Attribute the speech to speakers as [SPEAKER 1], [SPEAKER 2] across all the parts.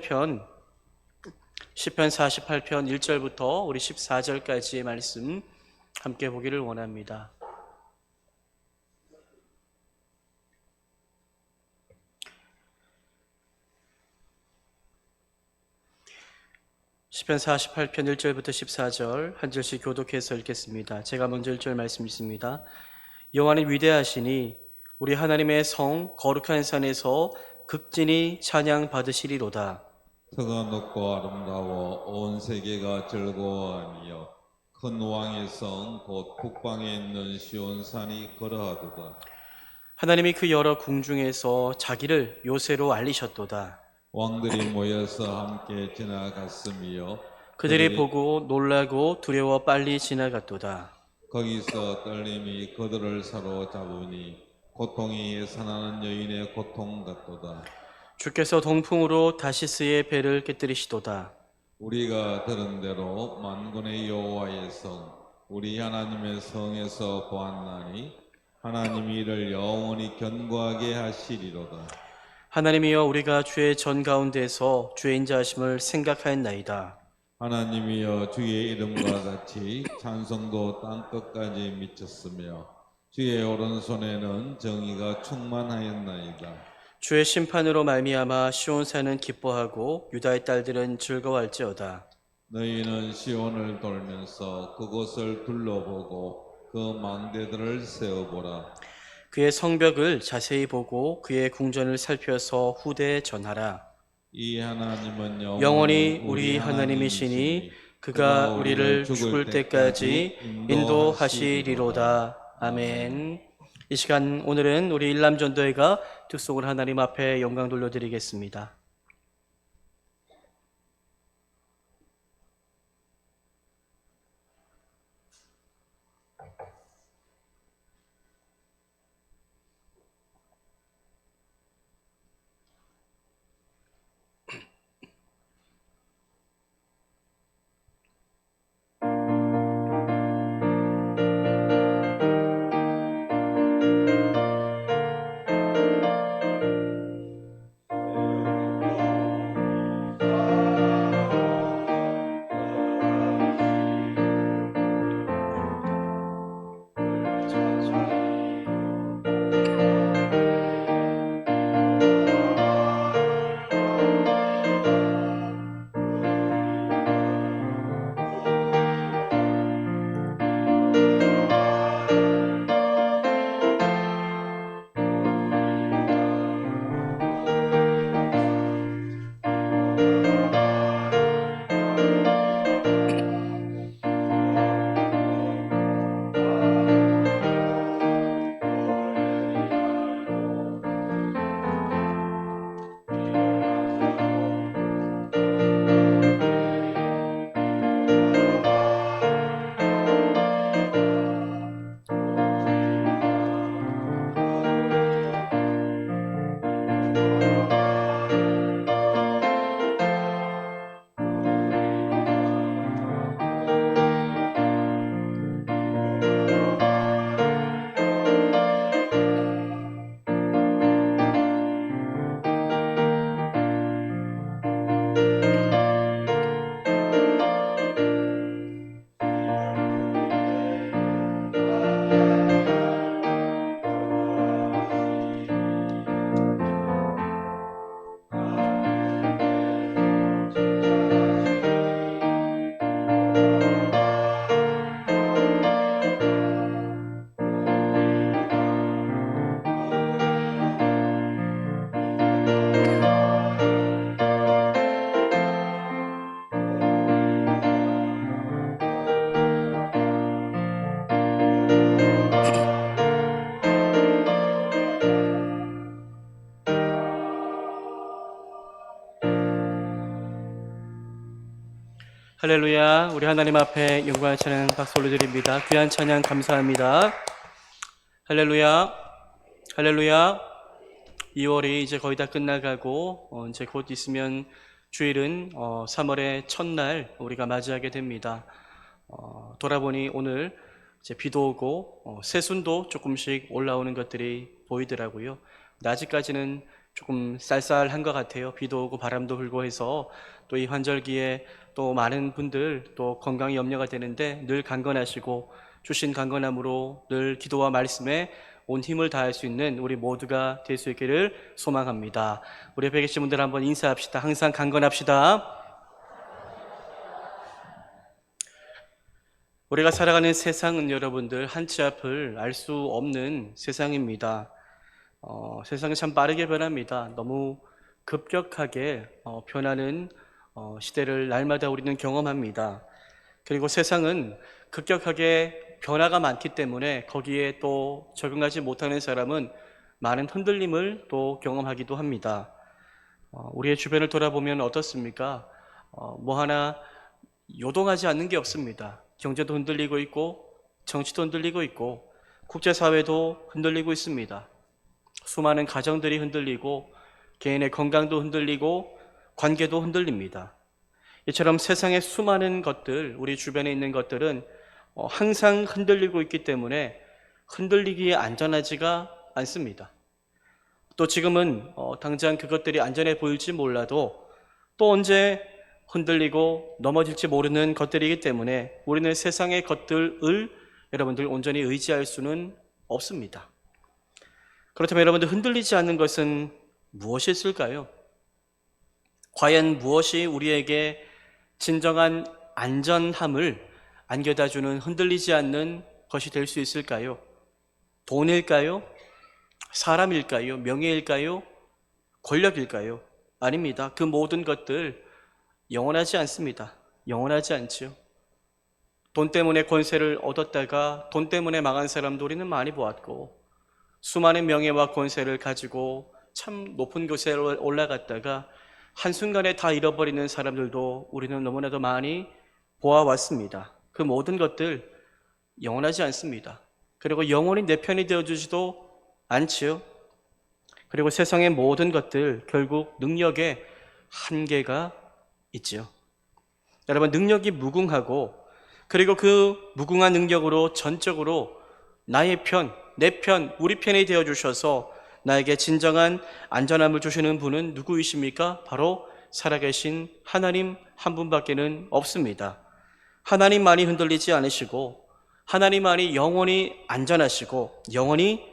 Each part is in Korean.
[SPEAKER 1] 편 시편 48편 1절부터 우리 14절까지의 말씀 함께 보기를 원합니다. 시편 48편 1절부터 14절 한 절씩 교독해서 읽겠습니다. 제가 먼저 1절 말씀 읽습니다. 여호와는 위대하시니 우리 하나님의 성 거룩한 산에서 극진히 찬양 받으시리로다.
[SPEAKER 2] 터가 높고 아름다워 온 세계가 즐거워하며 큰 왕의 성 곧 북방에 있는 시온산이 걸어하도다.
[SPEAKER 1] 하나님이 그 여러 궁중에서 자기를 요새로 알리셨도다.
[SPEAKER 2] 왕들이 모여서 함께 지나갔으며
[SPEAKER 1] 그들이 보고 놀라고 두려워 빨리 지나갔도다.
[SPEAKER 2] 거기서 떨림이 그들을 사로잡으니 고통이 예산하는 여인의 고통 같도다.
[SPEAKER 1] 주께서 동풍으로 다시스의 배를 깨뜨리시도다.
[SPEAKER 2] 우리가 들은 대로 만군의 여호와의 성 우리 하나님의 성에서 보았나니 하나님이 이를 영원히 견고하게 하시리로다.
[SPEAKER 1] 하나님이여 우리가 주의 전 가운데서 주의 인자하심을 생각하였나이다.
[SPEAKER 2] 하나님이여 주의 이름과 같이 찬송도 땅끝까지 미쳤으며 주의 오른손에는 정의가 충만하였나이다.
[SPEAKER 1] 주의 심판으로 말미암아 시온산은 기뻐하고 유다의 딸들은 즐거워할지어다.
[SPEAKER 2] 너희는 시온을 돌면서 그곳을 둘러보고 그 망대들을 세어보라.
[SPEAKER 1] 그의 성벽을 자세히 보고 그의 궁전을 살펴서 후대에 전하라.
[SPEAKER 2] 이 하나님은
[SPEAKER 1] 영원히 우리 하나님이시니 그가 우리를 죽을 때까지 인도하시리로다. 아멘. 이 시간 오늘은 우리 일남전도회가 특속을 하나님 앞에 영광 돌려드리겠습니다. 할렐루야. 우리 하나님 앞에 영광의 찬양 박수 올려드립니다. 귀한 찬양 감사합니다. 할렐루야. 할렐루야. 2월이 이제 거의 다 끝나가고 이제 곧 있으면 주일은 3월의 첫날 우리가 맞이하게 됩니다. 돌아보니 오늘 이제 비도 오고 새순도 조금씩 올라오는 것들이 보이더라고요. 근데 아직까지는 조금 쌀쌀한 것 같아요. 비도 오고 바람도 불고 해서 또 이 환절기에 또 많은 분들 또 건강이 염려가 되는데 늘 강건하시고 주신 강건함으로 늘 기도와 말씀에 온 힘을 다할 수 있는 우리 모두가 될 수 있기를 소망합니다. 우리 옆에 계신 분들 한번 인사합시다. 항상 강건합시다. 우리가 살아가는 세상은 여러분들 한치 앞을 알 수 없는 세상입니다. 세상이 참 빠르게 변합니다. 너무 급격하게 변하는 시대를 날마다 우리는 경험합니다. 그리고 세상은 급격하게 변화가 많기 때문에 거기에 또 적응하지 못하는 사람은 많은 흔들림을 또 경험하기도 합니다. 우리의 주변을 돌아보면 어떻습니까? 뭐 하나 요동하지 않는 게 없습니다. 경제도 흔들리고 있고 정치도 흔들리고 있고 국제사회도 흔들리고 있습니다. 수많은 가정들이 흔들리고 개인의 건강도 흔들리고 관계도 흔들립니다. 이처럼 세상의 수많은 것들, 우리 주변에 있는 것들은 항상 흔들리고 있기 때문에 흔들리기에 안전하지가 않습니다. 또 지금은 당장 그것들이 안전해 보일지 몰라도 또 언제 흔들리고 넘어질지 모르는 것들이기 때문에 우리는 세상의 것들을 여러분들 온전히 의지할 수는 없습니다. 그렇다면 여러분들 흔들리지 않는 것은 무엇이 있을까요? 과연 무엇이 우리에게 진정한 안전함을 안겨다주는 흔들리지 않는 것이 될 수 있을까요? 돈일까요? 사람일까요? 명예일까요? 권력일까요? 아닙니다. 그 모든 것들 영원하지 않습니다. 영원하지 않지요. 돈 때문에 권세를 얻었다가 돈 때문에 망한 사람도 우리는 많이 보았고 수많은 명예와 권세를 가지고 참 높은 곳에 올라갔다가 한순간에 다 잃어버리는 사람들도 우리는 너무나도 많이 보아왔습니다. 그 모든 것들 영원하지 않습니다. 그리고 영원히 내 편이 되어주지도 않지요. 그리고 세상의 모든 것들 결국 능력에 한계가 있지요. 여러분, 능력이 무궁하고 그리고 그 무궁한 능력으로 전적으로 나의 편, 내 편, 우리 편이 되어주셔서 나에게 진정한 안전함을 주시는 분은 누구이십니까? 바로 살아계신 하나님 한 분밖에는 없습니다. 하나님만이 흔들리지 않으시고 하나님만이 영원히 안전하시고 영원히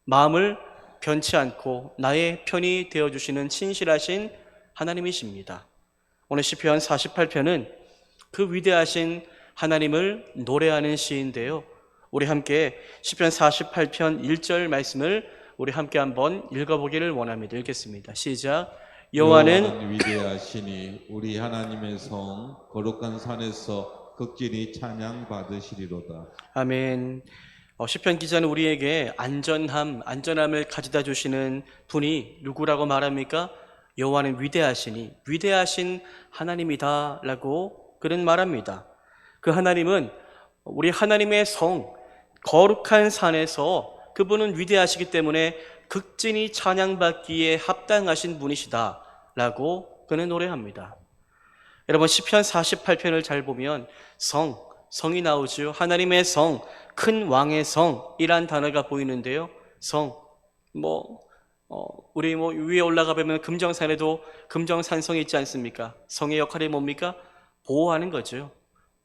[SPEAKER 1] 마음을 변치 않고 나의 편이 되어주시는 신실하신 하나님이십니다. 오늘 시편 48편은 그 위대하신 하나님을 노래하는 시인데요. 우리 함께 시편 48편 1절 말씀을 우리 함께 한번 읽어보기를 원합니다. 읽겠습니다. 시작. 여호와는
[SPEAKER 2] 위대하시니 우리 하나님의 성 거룩한 산에서 극진히 찬양 받으시리로다.
[SPEAKER 1] 아멘. 시편 기자는 우리에게 안전함을 가져다 주시는 분이 누구라고 말합니까? 여호와는 위대하시니 위대하신 하나님이다라고 그는 말합니다. 그 하나님은 우리 하나님의 성 거룩한 산에서 그분은 위대하시기 때문에 극진히 찬양받기에 합당하신 분이시다라고 그는 노래합니다. 여러분 시편 48편을 잘 보면 성이 나오죠. 하나님의 성, 큰 왕의 성이란 단어가 보이는데요. 성, 우리 위에 올라가 보면 금정산에도 금정산성이 있지 않습니까? 성의 역할이 뭡니까? 보호하는 거죠.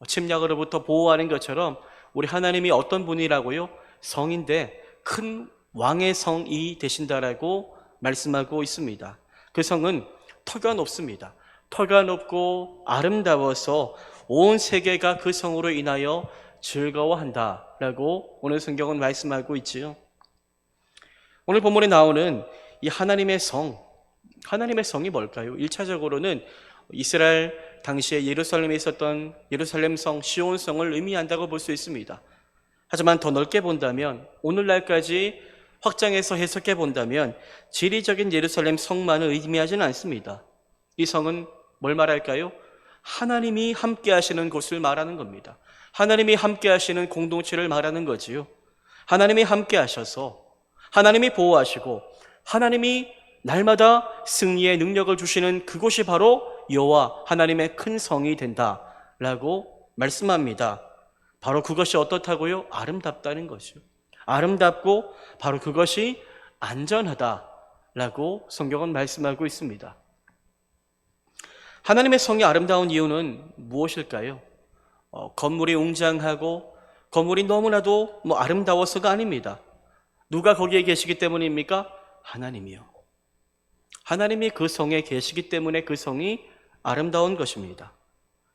[SPEAKER 1] 침략으로부터 보호하는 것처럼 우리 하나님이 어떤 분이라고요? 성인데 큰 왕의 성이 되신다라고 말씀하고 있습니다. 그 성은 터가 높습니다. 터가 높고 아름다워서 온 세계가 그 성으로 인하여 즐거워한다라고 오늘 성경은 말씀하고 있지요. 오늘 본문에 나오는 이 하나님의 성이 뭘까요? 1차적으로는 이스라엘 당시에 예루살렘에 있었던 예루살렘 성, 시온성을 의미한다고 볼 수 있습니다. 하지만 더 넓게 본다면 오늘날까지 확장해서 해석해 본다면 지리적인 예루살렘 성만을 의미하지는 않습니다. 이 성은 뭘 말할까요? 하나님이 함께 하시는 곳을 말하는 겁니다. 하나님이 함께 하시는 공동체를 말하는 거지요. 하나님이 함께 하셔서 하나님이 보호하시고 하나님이 날마다 승리의 능력을 주시는 그곳이 바로 여호와 하나님의 큰 성이 된다라고 말씀합니다. 바로 그것이 어떻다고요? 아름답다는 것이요. 아름답고 바로 그것이 안전하다라고 라고 성경은 말씀하고 있습니다. 하나님의 성이 아름다운 이유는 무엇일까요? 건물이 웅장하고 건물이 너무나도 아름다워서가 아닙니다. 누가 거기에 계시기 때문입니까? 하나님이요. 하나님이 그 성에 계시기 때문에 그 성이 아름다운 것입니다.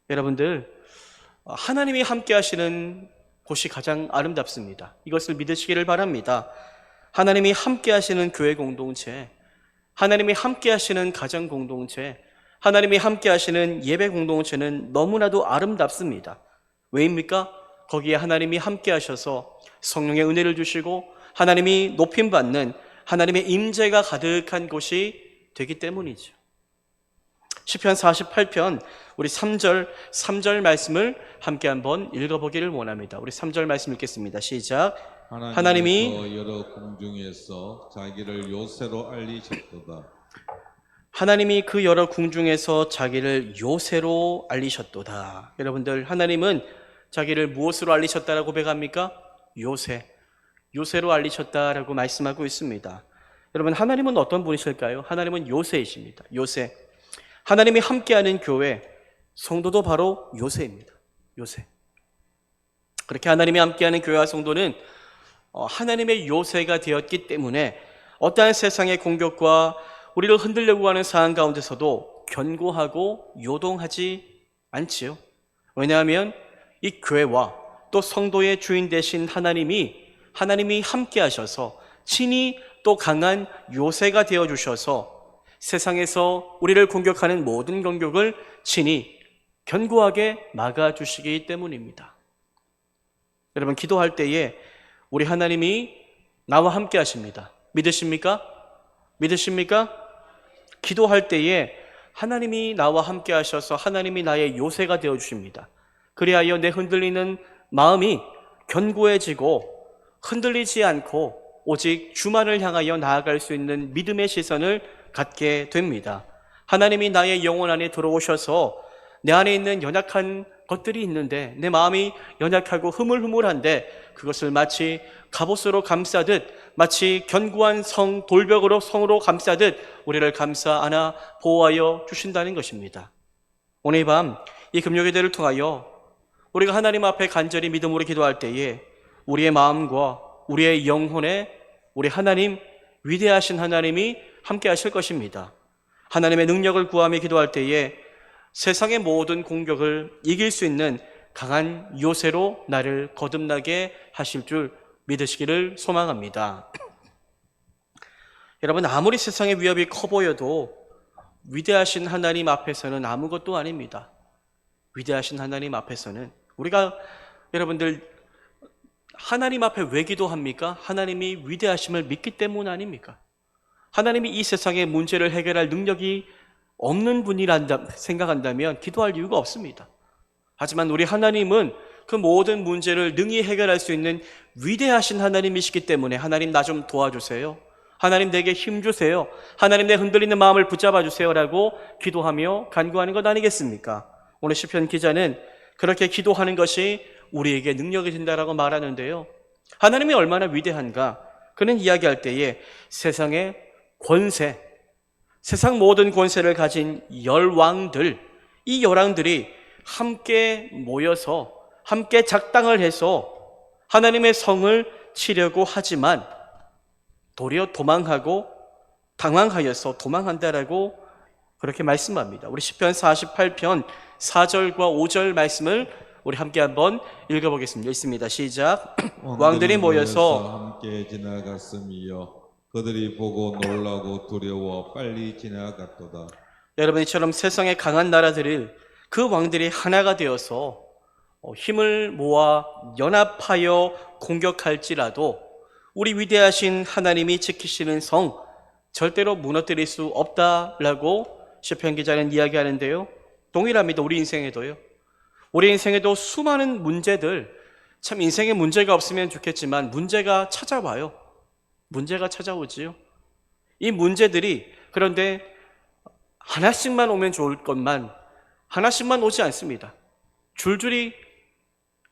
[SPEAKER 1] 여러분들, 하나님이 함께 하시는 곳이 가장 아름답습니다. 이것을 믿으시기를 바랍니다. 하나님이 함께 하시는 교회 공동체, 하나님이 함께 하시는 가정 공동체, 하나님이 함께 하시는 예배 공동체는 너무나도 아름답습니다. 왜입니까? 거기에 하나님이 함께 하셔서 성령의 은혜를 주시고 하나님이 높임받는 하나님의 임재가 가득한 곳이 되기 때문이죠. 시편 48편 우리 3절 말씀을 함께 한번 읽어보기를 원합니다. 우리 3절 말씀 읽겠습니다. 시작. 하나님이
[SPEAKER 2] 여러 궁중에서 자기를 요새로 알리셨도다.
[SPEAKER 1] 하나님이 그 여러 궁중에서 자기를 요새로 알리셨도다. 여러분들, 하나님은 자기를 무엇으로 알리셨다라고 고백합니까? 요새로 알리셨다라고 말씀하고 있습니다. 여러분, 하나님은 어떤 분이실까요? 하나님은 요새이십니다. 요새. 하나님이 함께하는 교회, 성도도 바로 요새입니다. 요새. 그렇게 하나님이 함께하는 교회와 성도는 하나님의 요새가 되었기 때문에 어떠한 세상의 공격과 우리를 흔들려고 하는 상황 가운데서도 견고하고 요동하지 않지요. 왜냐하면 이 교회와 또 성도의 주인 되신 하나님이 함께 하셔서 친히 또 강한 요새가 되어 주셔서 세상에서 우리를 공격하는 모든 공격을 친히 견고하게 막아주시기 때문입니다. 여러분, 기도할 때에 우리 하나님이 나와 함께 하십니다. 믿으십니까? 기도할 때에 하나님이 나와 함께 하셔서 하나님이 나의 요새가 되어 주십니다. 그리하여 내 흔들리는 마음이 견고해지고 흔들리지 않고 오직 주만을 향하여 나아갈 수 있는 믿음의 시선을 갖게 됩니다. 하나님이 나의 영혼 안에 들어오셔서 내 안에 있는 연약한 것들이 있는데, 내 마음이 연약하고 흐물흐물한데 그것을 마치 갑옷으로 감싸듯, 마치 견고한 돌벽으로 성으로 감싸듯 우리를 감싸 안아 보호하여 주신다는 것입니다. 오늘 밤 이 금요기도를 통하여 우리가 하나님 앞에 간절히 믿음으로 기도할 때에 우리의 마음과 우리의 영혼에 우리 하나님, 위대하신 하나님이 함께 하실 것입니다. 하나님의 능력을 구하며 기도할 때에 세상의 모든 공격을 이길 수 있는 강한 요새로 나를 거듭나게 하실 줄 믿으시기를 소망합니다. 여러분, 아무리 세상의 위협이 커 보여도 위대하신 하나님 앞에서는 아무것도 아닙니다. 위대하신 하나님 앞에서는 우리가, 여러분들, 하나님 앞에 왜 기도합니까? 하나님이 위대하심을 믿기 때문 아닙니까? 하나님이 이 세상의 문제를 해결할 능력이 없는 분이란다 생각한다면 기도할 이유가 없습니다. 하지만 우리 하나님은 그 모든 문제를 능히 해결할 수 있는 위대하신 하나님이시기 때문에 하나님, 나 좀 도와주세요. 하나님, 내게 힘 주세요. 하나님, 내 흔들리는 마음을 붙잡아 주세요 라고 기도하며 간구하는 것 아니겠습니까? 오늘 시편 기자는 그렇게 기도하는 것이 우리에게 능력이 된다라고 말하는데요. 하나님이 얼마나 위대한가? 그는 이야기할 때에 세상의 권세, 세상 모든 권세를 가진 열왕들, 이 열왕들이 함께 모여서 함께 작당을 해서 하나님의 성을 치려고 하지만 도리어 도망하고 당황하여서 도망한다라고 그렇게 말씀합니다. 우리 시편 48편 4절과 5절 말씀을 우리 함께 한번 읽어보겠습니다. 읽습니다. 시작. 왕들이 모여서
[SPEAKER 2] 함께 지나갔음이여 그들이 보고 놀라고 두려워 빨리 지나갔도다.
[SPEAKER 1] 여러분, 이처럼 세상의 강한 나라들을 그 왕들이 하나가 되어서 힘을 모아 연합하여 공격할지라도 우리 위대하신 하나님이 지키시는 성 절대로 무너뜨릴 수 없다라고 시편 기자는 이야기하는데요. 동일합니다. 우리 인생에도요. 우리 인생에도 수많은 문제들, 참 인생에 문제가 없으면 좋겠지만 문제가 찾아와요. 문제가 찾아오지요. 이 문제들이 그런데 하나씩만 오면 좋을 것만 하나씩만 오지 않습니다. 줄줄이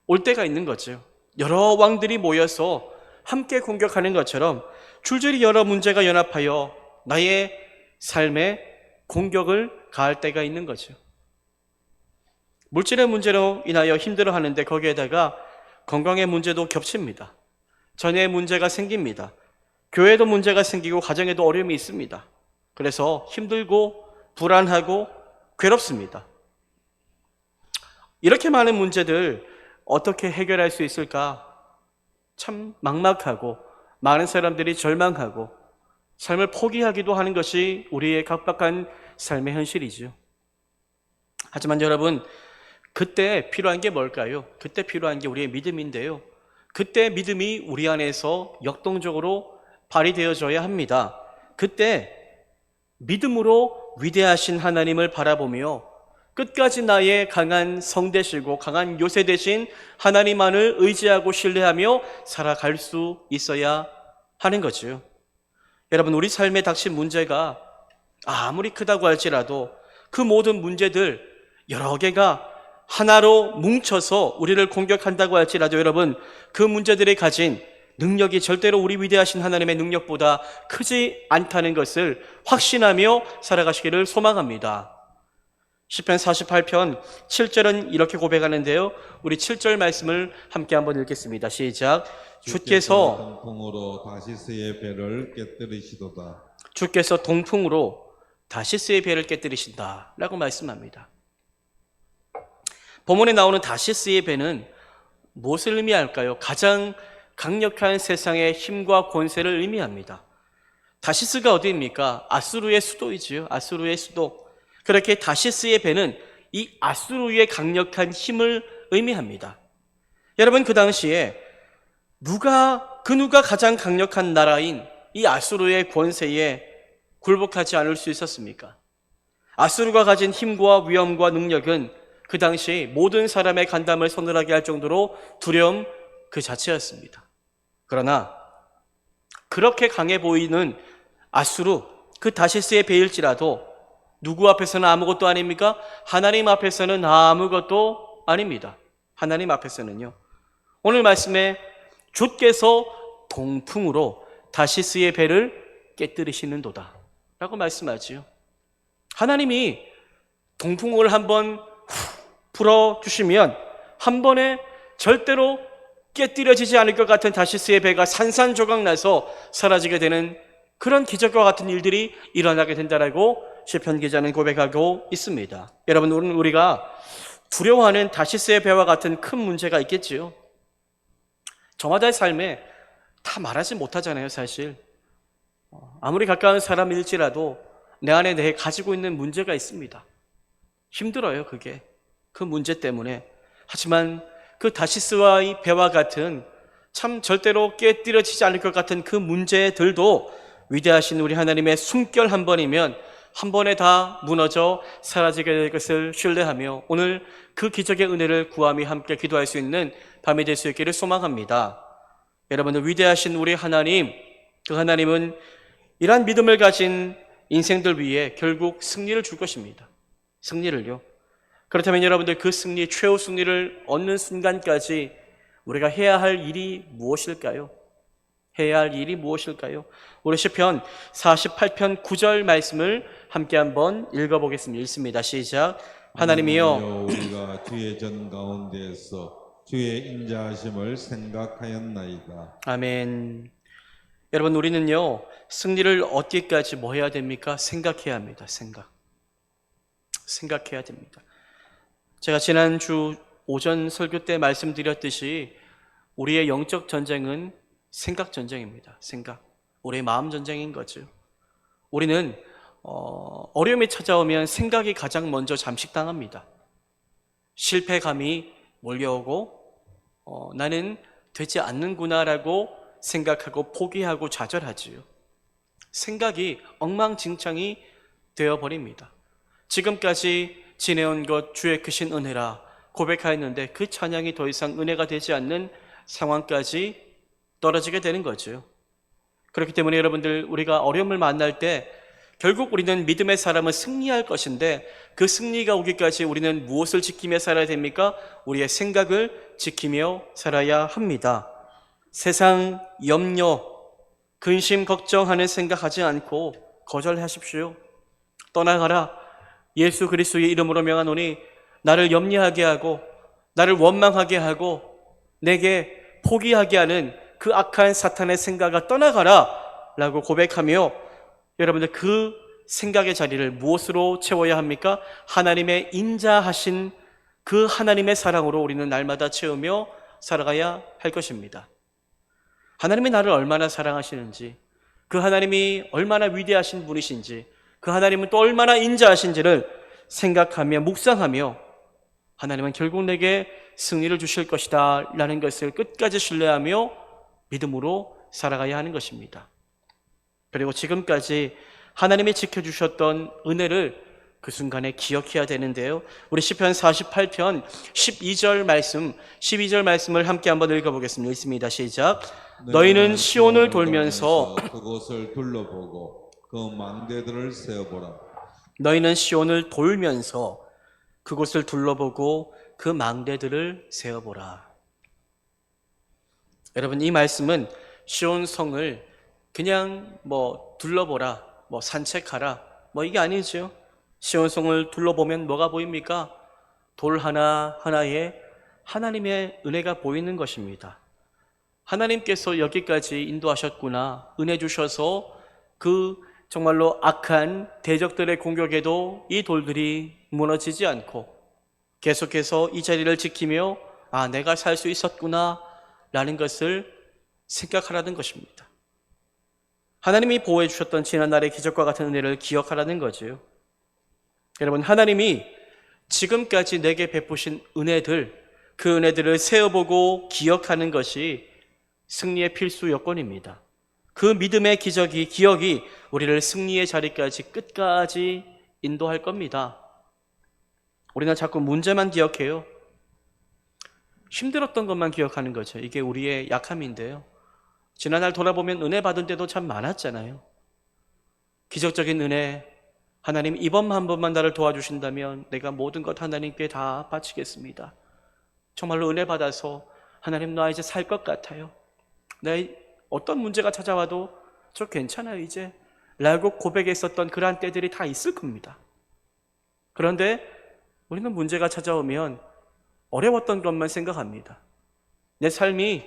[SPEAKER 1] 올 때가 있는 거죠. 여러 왕들이 모여서 함께 공격하는 것처럼 줄줄이 여러 문제가 연합하여 나의 삶에 공격을 가할 때가 있는 거죠. 물질의 문제로 인하여 힘들어하는데 거기에다가 건강의 문제도 겹칩니다. 자녀의 문제가 생깁니다. 교회에도 문제가 생기고 가정에도 어려움이 있습니다. 그래서 힘들고 불안하고 괴롭습니다. 이렇게 많은 문제들 어떻게 해결할 수 있을까? 참 막막하고 많은 사람들이 절망하고 삶을 포기하기도 하는 것이 우리의 각박한 삶의 현실이죠. 하지만 여러분, 그때 필요한 게 뭘까요? 그때 필요한 게 우리의 믿음인데요. 그때 믿음이 우리 안에서 역동적으로 발휘되어져야 합니다. 그때 믿음으로 위대하신 하나님을 바라보며 끝까지 나의 강한 성 되시고 강한 요새 되신 하나님만을 의지하고 신뢰하며 살아갈 수 있어야 하는 거죠. 여러분, 우리 삶에 닥친 문제가 아무리 크다고 할지라도 그 모든 문제들 여러 개가 하나로 뭉쳐서 우리를 공격한다고 할지라도 여러분, 그 문제들이 가진 능력이 절대로 우리 위대하신 하나님의 능력보다 크지 않다는 것을 확신하며 살아가시기를 소망합니다. 시편 48편 7절은 이렇게 고백하는데요. 우리 7절 말씀을 함께 한번 읽겠습니다. 시작. 주께서
[SPEAKER 2] 동풍으로 다시스의 배를 깨뜨리시도다.
[SPEAKER 1] 주께서 동풍으로 다시스의 배를 깨뜨리신다 라고 말씀합니다. 본문에 나오는 다시스의 배는 무엇을 의미할까요? 가장 강력한 세상의 힘과 권세를 의미합니다. 다시스가 어디입니까? 아수르의 수도이지요. 아수르의 수도. 그렇게 다시스의 배는 이 아수르의 강력한 힘을 의미합니다. 여러분, 그 당시에 누가 가장 강력한 나라인 이 아수르의 권세에 굴복하지 않을 수 있었습니까? 아수르가 가진 힘과 위엄과 능력은 그 당시 모든 사람의 간담을 서늘하게 할 정도로 두려움 그 자체였습니다. 그러나 그렇게 강해 보이는 아수르, 그 다시스의 배일지라도 누구 앞에서는 아무것도 아닙니까? 하나님 앞에서는 아무것도 아닙니다. 하나님 앞에서는요. 오늘 말씀에 주께서 동풍으로 다시스의 배를 깨뜨리시는도다 라고 말씀하지요. 하나님이 동풍을 한번 불어주시면 한 번에 절대로 깨뜨려지지 않을 것 같은 다시스의 배가 산산조각 나서 사라지게 되는 그런 기적과 같은 일들이 일어나게 된다라고 시편 기자는 고백하고 있습니다. 여러분, 우리가 두려워하는 다시스의 배와 같은 큰 문제가 있겠지요. 저마다의 삶에 다 말하지 못하잖아요, 사실. 아무리 가까운 사람일지라도 내 안에 내 가지고 있는 문제가 있습니다. 힘들어요, 그게. 그 문제 때문에. 하지만 그 다시스와의 배와 같은 참 절대로 깨뜨려지지 않을 것 같은 그 문제들도 위대하신 우리 하나님의 숨결 한 번이면 한 번에 다 무너져 사라지게 될 것을 신뢰하며 오늘 그 기적의 은혜를 구하며 함께 기도할 수 있는 밤이 될 수 있기를 소망합니다. 여러분들, 위대하신 우리 하나님, 그 하나님은 이러한 믿음을 가진 인생들 위해 결국 승리를 줄 것입니다. 승리를요. 그렇다면 여러분들, 그 승리, 최후 승리를 얻는 순간까지 우리가 해야 할 일이 무엇일까요? 해야 할 일이 무엇일까요? 우리 시편 48편 9절 말씀을 함께 한번 읽어보겠습니다. 읽습니다. 시작. 하나님이여,
[SPEAKER 2] 우리가 주의 전 가운데에서 주의 인자하심을 생각하였나이다.
[SPEAKER 1] 아멘. 여러분, 우리는요, 승리를 얻기까지 뭐 해야 됩니까? 생각해야 합니다. 생각해야 됩니다. 제가 지난주 오전 설교 때 말씀드렸듯이 우리의 영적 전쟁은 생각 전쟁입니다. 생각. 우리의 마음 전쟁인 거죠. 우리는 어려움이 찾아오면 생각이 가장 먼저 잠식당합니다. 실패감이 몰려오고 나는 되지 않는구나라고 생각하고 포기하고 좌절하지요. 생각이 엉망진창이 되어버립니다. 지금까지 지내온 것 주의 크신 은혜라 고백하였는데 그 찬양이 더 이상 은혜가 되지 않는 상황까지 떨어지게 되는 거죠. 그렇기 때문에 여러분들, 우리가 어려움을 만날 때 결국 우리는 믿음의 사람은 승리할 것인데 그 승리가 오기까지 우리는 무엇을 지키며 살아야 됩니까? 우리의 생각을 지키며 살아야 합니다. 세상 염려, 근심, 걱정하는 생각하지 않고 거절하십시오. 떠나가라. 예수 그리스도의 이름으로 명하노니 나를 염려하게 하고 나를 원망하게 하고 내게 포기하게 하는 그 악한 사탄의 생각을 떠나가라 라고 고백하며, 여러분들 그 생각의 자리를 무엇으로 채워야 합니까? 하나님의 인자하신 그 하나님의 사랑으로 우리는 날마다 채우며 살아가야 할 것입니다. 하나님이 나를 얼마나 사랑하시는지, 그 하나님이 얼마나 위대하신 분이신지, 그 하나님은 또 얼마나 인자하신지를 생각하며 묵상하며 하나님은 결국 내게 승리를 주실 것이다 라는 것을 끝까지 신뢰하며 믿음으로 살아가야 하는 것입니다. 그리고 지금까지 하나님이 지켜주셨던 은혜를 그 순간에 기억해야 되는데요. 우리 시편 48편 12절 말씀을 함께 한번 읽어보겠습니다. 있습니다. 시작. 너희는 시온을 돌면서
[SPEAKER 2] 그곳을 둘러보고 그 망대들을 세어보라.
[SPEAKER 1] 너희는 시온을 돌면서 그곳을 둘러보고 그 망대들을 세어보라. 여러분, 이 말씀은 시온 성을 그냥 둘러보라, 산책하라, 이게 아니죠. 시온 성을 둘러보면 뭐가 보입니까? 돌 하나하나에 하나님의 은혜가 보이는 것입니다. 하나님께서 여기까지 인도하셨구나, 은혜 주셔서 그 정말로 악한 대적들의 공격에도 이 돌들이 무너지지 않고 계속해서 이 자리를 지키며 내가 살 수 있었구나 라는 것을 생각하라는 것입니다. 하나님이 보호해 주셨던 지난날의 기적과 같은 은혜를 기억하라는 거죠. 여러분, 하나님이 지금까지 내게 베푸신 은혜들, 그 은혜들을 세어보고 기억하는 것이 승리의 필수 요건입니다. 그 믿음의 기억이 우리를 승리의 자리까지 끝까지 인도할 겁니다. 우리는 자꾸 문제만 기억해요. 힘들었던 것만 기억하는 거죠. 이게 우리의 약함인데요. 지난날 돌아보면 은혜 받은 때도 참 많았잖아요. 기적적인 은혜, 하나님 이번 한 번만 나를 도와주신다면 내가 모든 것 하나님께 다 바치겠습니다. 정말로 은혜 받아서 하나님 나 이제 살 것 같아요. 내 어떤 문제가 찾아와도 저 괜찮아요 이제 라고 고백했었던 그러한 때들이 다 있을 겁니다. 그런데 우리는 문제가 찾아오면 어려웠던 것만 생각합니다. 내 삶이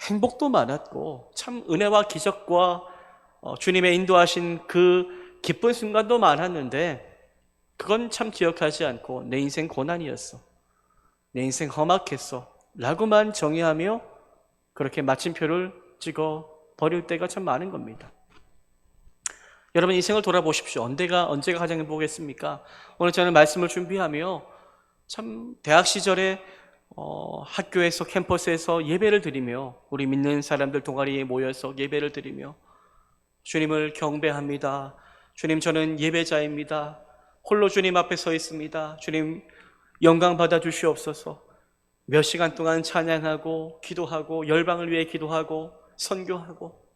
[SPEAKER 1] 행복도 많았고 참 은혜와 기적과 주님의 인도하신 그 기쁜 순간도 많았는데 그건 참 기억하지 않고 내 인생 고난이었어, 내 인생 험악했어 라고만 정의하며 그렇게 마침표를 찍어 버릴 때가 참 많은 겁니다. 여러분, 인생을 돌아보십시오. 언제가 가장 행복했습니까? 오늘 저는 말씀을 준비하며 참 대학 시절에 학교에서 캠퍼스에서 예배를 드리며 우리 믿는 사람들 동아리에 모여서 예배를 드리며 주님을 경배합니다. 주님, 저는 예배자입니다. 홀로 주님 앞에 서 있습니다. 주님 영광 받아 주시옵소서. 몇 시간 동안 찬양하고 기도하고 열방을 위해 기도하고 선교하고,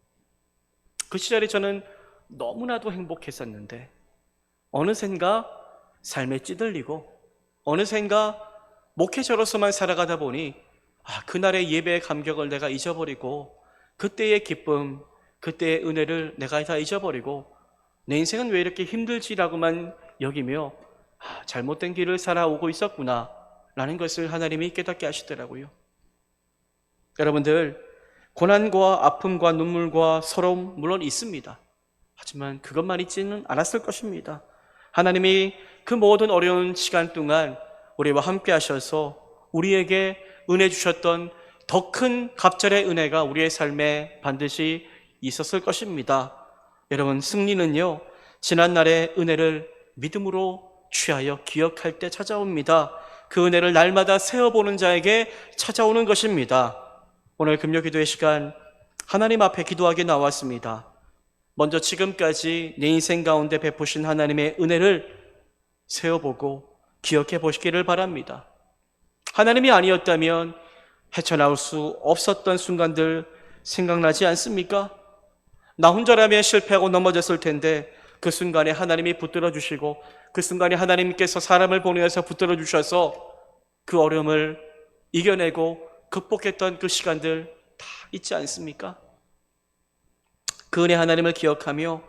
[SPEAKER 1] 그 시절에 저는 너무나도 행복했었는데 어느샌가 삶에 찌들리고 어느샌가 목회자로서만 살아가다 보니 그날의 예배의 감격을 내가 잊어버리고 그때의 기쁨, 그때의 은혜를 내가 다 잊어버리고 내 인생은 왜 이렇게 힘들지라고만 여기며 잘못된 길을 살아오고 있었구나 라는 것을 하나님이 깨닫게 하시더라고요. 여러분들, 고난과 아픔과 눈물과 서러움 물론 있습니다. 하지만 그것만 있지는 않았을 것입니다. 하나님이 그 모든 어려운 시간 동안 우리와 함께 하셔서 우리에게 은혜 주셨던 더 큰 갑절의 은혜가 우리의 삶에 반드시 있었을 것입니다. 여러분, 승리는요, 지난날의 은혜를 믿음으로 취하여 기억할 때 찾아옵니다. 그 은혜를 날마다 세어보는 자에게 찾아오는 것입니다. 오늘 금요기도의 시간 하나님 앞에 기도하게 나왔습니다. 먼저 지금까지 내 인생 가운데 베푸신 하나님의 은혜를 세어보고 기억해 보시기를 바랍니다. 하나님이 아니었다면 헤쳐나올 수 없었던 순간들 생각나지 않습니까? 나 혼자라면 실패하고 넘어졌을 텐데 그 순간에 하나님이 붙들어 주시고 그 순간에 하나님께서 사람을 보내서 붙들어 주셔서 그 어려움을 이겨내고 극복했던 그 시간들 다 있지 않습니까? 그 은혜 하나님을 기억하며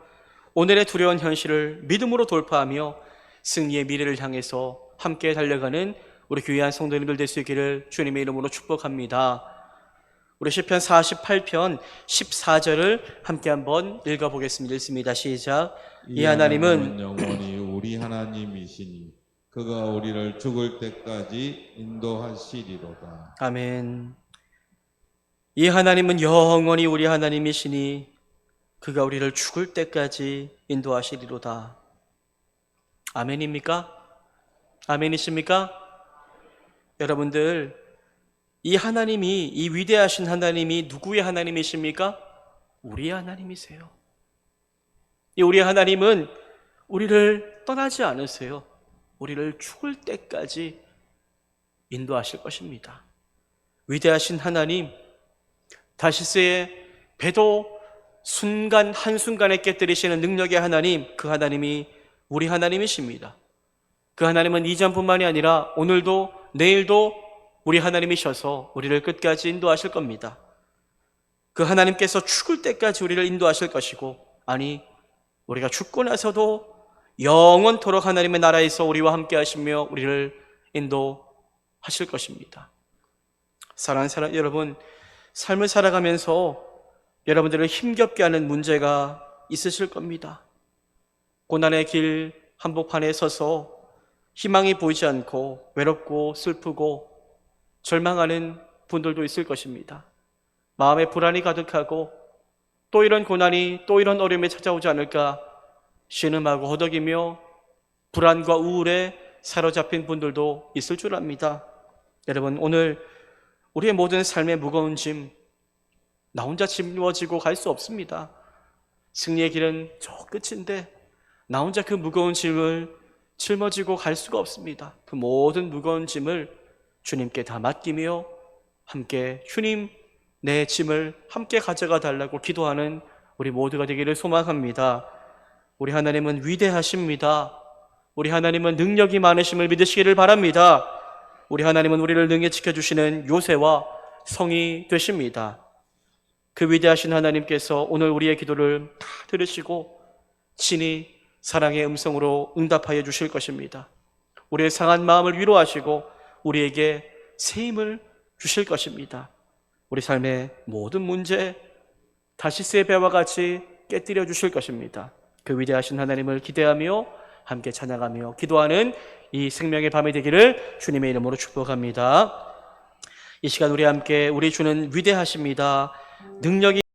[SPEAKER 1] 오늘의 두려운 현실을 믿음으로 돌파하며 승리의 미래를 향해서 함께 달려가는 우리 귀한 성도님들 될 수 있기를 주님의 이름으로 축복합니다. 우리 시편 48편 14절을 함께 한번 읽어보겠습니다. 읽습니다. 시작. 이 하나님은
[SPEAKER 2] 영원히 우리 하나님이시니 그가 우리를 죽을 때까지 인도하시리로다.
[SPEAKER 1] 아멘. 이 하나님은 영원히 우리 하나님이시니 그가 우리를 죽을 때까지 인도하시리로다. 아멘입니까? 아멘이십니까? 여러분들, 이 하나님이, 이 위대하신 하나님이 누구의 하나님이십니까? 우리의 하나님이세요. 이 우리의 하나님은 우리를 떠나지 않으세요. 우리를 죽을 때까지 인도하실 것입니다. 위대하신 하나님, 다시스의 배도 순간 한순간에 깨뜨리시는 능력의 하나님, 그 하나님이 우리 하나님이십니다. 그 하나님은 이전뿐만이 아니라 오늘도 내일도 우리 하나님이셔서 우리를 끝까지 인도하실 겁니다. 그 하나님께서 죽을 때까지 우리를 인도하실 것이고, 아니 우리가 죽고 나서도 영원토록 하나님의 나라에서 우리와 함께 하시며 우리를 인도하실 것입니다. 사랑하는 사람 여러분, 삶을 살아가면서 여러분들을 힘겹게 하는 문제가 있으실 겁니다. 고난의 길 한복판에 서서 희망이 보이지 않고 외롭고 슬프고 절망하는 분들도 있을 것입니다. 마음에 불안이 가득하고 또 이런 고난이 또 이런 어려움이 찾아오지 않을까 신음하고 허덕이며 불안과 우울에 사로잡힌 분들도 있을 줄 압니다. 여러분, 오늘 우리의 모든 삶의 무거운 짐 나 혼자 짊어지고 갈 수 없습니다. 승리의 길은 저 끝인데 나 혼자 그 무거운 짐을 짊어지고 갈 수가 없습니다. 그 모든 무거운 짐을 주님께 다 맡기며 함께 주님 내 짐을 함께 가져가 달라고 기도하는 우리 모두가 되기를 소망합니다. 우리 하나님은 위대하십니다. 우리 하나님은 능력이 많으심을 믿으시기를 바랍니다. 우리 하나님은 우리를 능히 지켜주시는 요새와 성이 되십니다. 그 위대하신 하나님께서 오늘 우리의 기도를 다 들으시고 친히 사랑의 음성으로 응답하여 주실 것입니다. 우리의 상한 마음을 위로하시고 우리에게 새 힘을 주실 것입니다. 우리 삶의 모든 문제 다시스의 배와 같이 깨뜨려 주실 것입니다. 그 위대하신 하나님을 기대하며 함께 찬양하며 기도하는 이 생명의 밤이 되기를 주님의 이름으로 축복합니다. 이 시간 우리 함께 우리 주는 위대하십니다. 능력이